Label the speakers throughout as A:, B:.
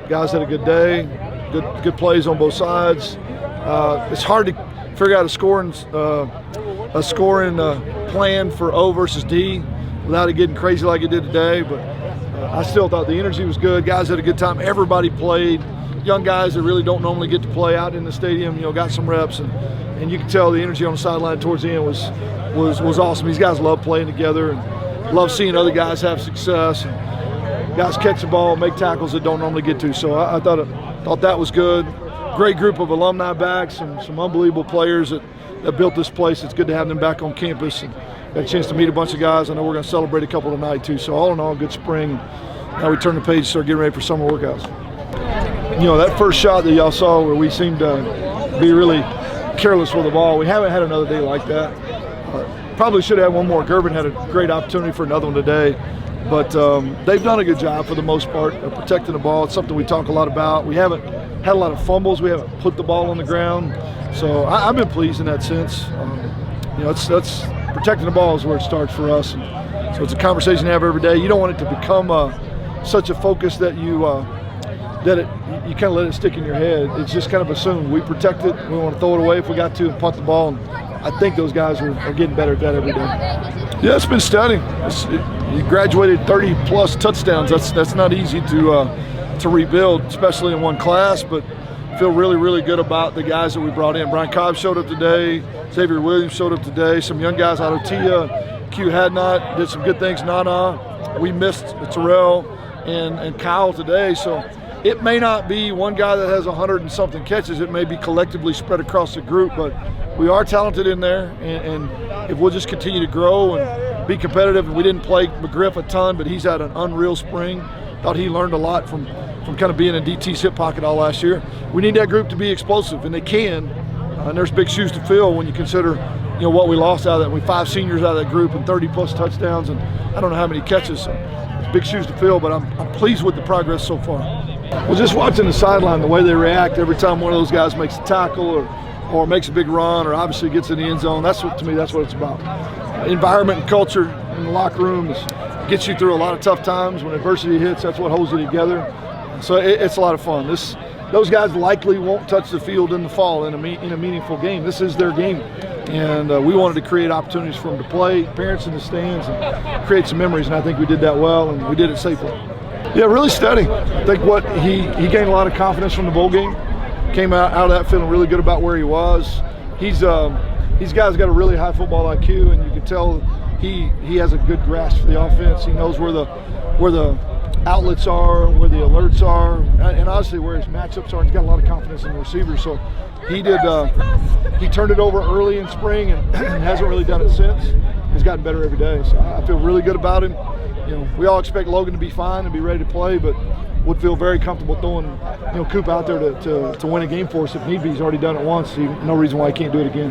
A: Guys had a good day, good plays on both sides. It's hard to figure out a scoring plan for O versus D without it getting crazy like it did today. But I still thought the energy was good. Guys had a good time. Everybody played. Young guys that really don't normally get to play out in the stadium, got some reps, and you can tell the energy on the sideline towards the end was awesome. These guys love playing together and love seeing other guys have success. And guys catch the ball, make tackles that don't normally get to. So I thought that was good. Great group of alumni back, some unbelievable players that built this place. It's good to have them back on campus. And got a chance to meet a bunch of guys. I know we're going to celebrate a couple tonight too. So all in all, good spring. Now we turn the page and start getting ready for summer workouts. That first shot that y'all saw where we seemed to be really careless with the ball, we haven't had another day like that. Probably should have had one more. Gervin had a great opportunity for another one today. But they've done a good job for the most part of protecting the ball. It's something we talk a lot about. We haven't had a lot of fumbles. We haven't put the ball on the ground. So I've been pleased in that sense. That's protecting the ball is where it starts for us. And so it's a conversation to have every day. You don't want it to become such a focus that you kind of let it stick in your head. It's just kind of assumed. We protect it. We want to throw it away if we got to and punt the ball. And I think those guys are getting better at that every day. Yeah, it's been stunning. You graduated 30-plus touchdowns. That's not easy to rebuild, especially in one class. But feel really, really good about the guys that we brought in. Brian Cobb showed up today. Xavier Williams showed up today. Some young guys out of Tia. Q Hadnot did some good things. Nana. We missed Terrell and Kyle today. So it may not be one guy that has 100 and something catches. It may be collectively spread across the group, but we are talented in there, and if we'll just continue to grow and be competitive. We didn't play McGriff a ton, but he's had an unreal spring. Thought he learned a lot from kind of being in DT's hip pocket all last year. We need that group to be explosive, and they can. And there's big shoes to fill when you consider what we lost out of that. We 5 seniors out of that group and 30-plus touchdowns, and I don't know how many catches. So it's big shoes to fill, but I'm pleased with the progress so far. Well, just watching the sideline, the way they react every time one of those guys makes a tackle or makes a big run or obviously gets in the end zone, to me, that's what it's about. Environment and culture in the locker room gets you through a lot of tough times. When adversity hits, that's what holds you together. So it's a lot of fun. Those guys likely won't touch the field in the fall in a meaningful game. This is their game. And we wanted to create opportunities for them to play, parents in the stands, and create some memories, and I think we did that well, and we did it safely. Yeah, really steady. I think he gained a lot of confidence from the bowl game. Came out of that feeling really good about where he was. These guys got a really high football IQ, and you can tell he has a good grasp for the offense. He knows where the outlets are, where the alerts are, and obviously where his matchups are. And he's got a lot of confidence in the receivers. So he turned it over early in spring and hasn't really done it since. He's gotten better every day. So I feel really good about him. We all expect Logan to be fine and be ready to play, but would feel very comfortable throwing Coop out there to win a game for us if need be. He's already done it once. No reason why he can't do it again.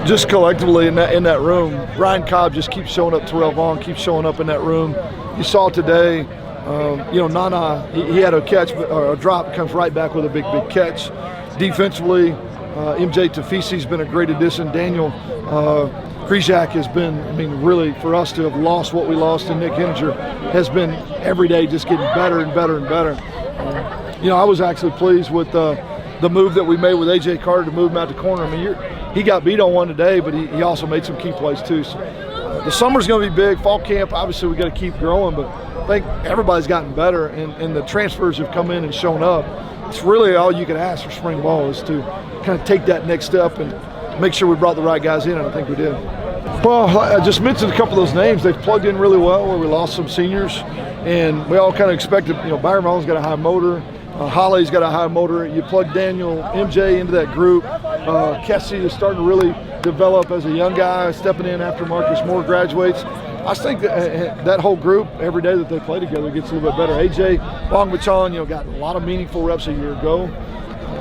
A: Just collectively in that room, Ryan Cobb just keeps showing up. Terrell Vaughn keeps showing up in that room. You saw today, Nana, he had a catch or a drop, comes right back with a big catch. Defensively, MJ Tafisi's been a great addition. Daniel Krizak has been, really for us to have lost what we lost in Nick Henninger has been every day just getting better and better and better. I was actually pleased with the move that we made with A.J. Carter to move him out the corner. He got beat on one today, but he also made some key plays too. So, the summer's going to be big. Fall camp, obviously we got to keep growing, but I think everybody's gotten better, and the transfers have come in and shown up. It's really all you can ask for spring ball is to kind of take that next step and make sure we brought the right guys in, and I think we did. Well, I just mentioned a couple of those names. They've plugged in really well where we lost some seniors, and we all kind of expected, Byron Mullins got a high motor. Holly's got a high motor. You plug Daniel, MJ into that group. Kessie is starting to really develop as a young guy, stepping in after Marcus Moore graduates. I think that whole group, every day that they play together, gets a little bit better. AJ Bongbachan, got a lot of meaningful reps a year ago.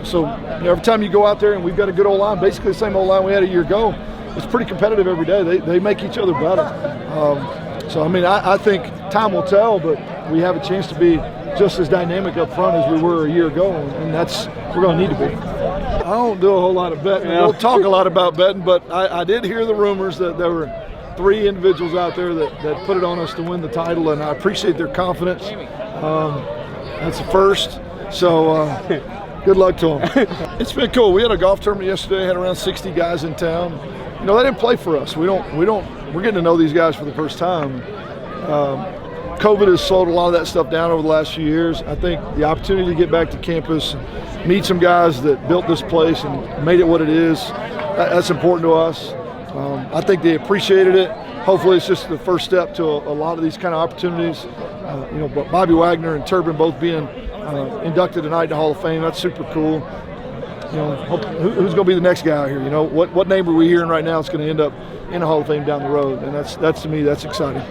A: So every time you go out there, and we've got a good old line, basically the same old line we had a year ago, it's pretty competitive every day. They make each other better. I think time will tell, but we have a chance to be just as dynamic up front as we were a year ago, and we're going to need to be. I don't do a whole lot of betting. We'll talk a lot about betting, but I did hear the rumors that there were 3 individuals out there that put it on us to win the title, and I appreciate their confidence. That's the first. So good luck to them. It's been cool. We had a golf tournament yesterday. Had around 60 guys in town. You know, they didn't play for us. We're getting to know these guys for the first time. COVID has slowed a lot of that stuff down over the last few years. I think the opportunity to get back to campus, meet some guys that built this place and made it what it is, that's important to us. I think they appreciated it. Hopefully it's just the first step to a lot of these kind of opportunities. You know, Bobby Wagner and Turbin both being inducted tonight in the Hall of Fame, that's super cool. You know, who's going to be the next guy out here? You know, what name are we hearing right now that's going to end up in the Hall of Fame down the road? And that's to me, that's exciting.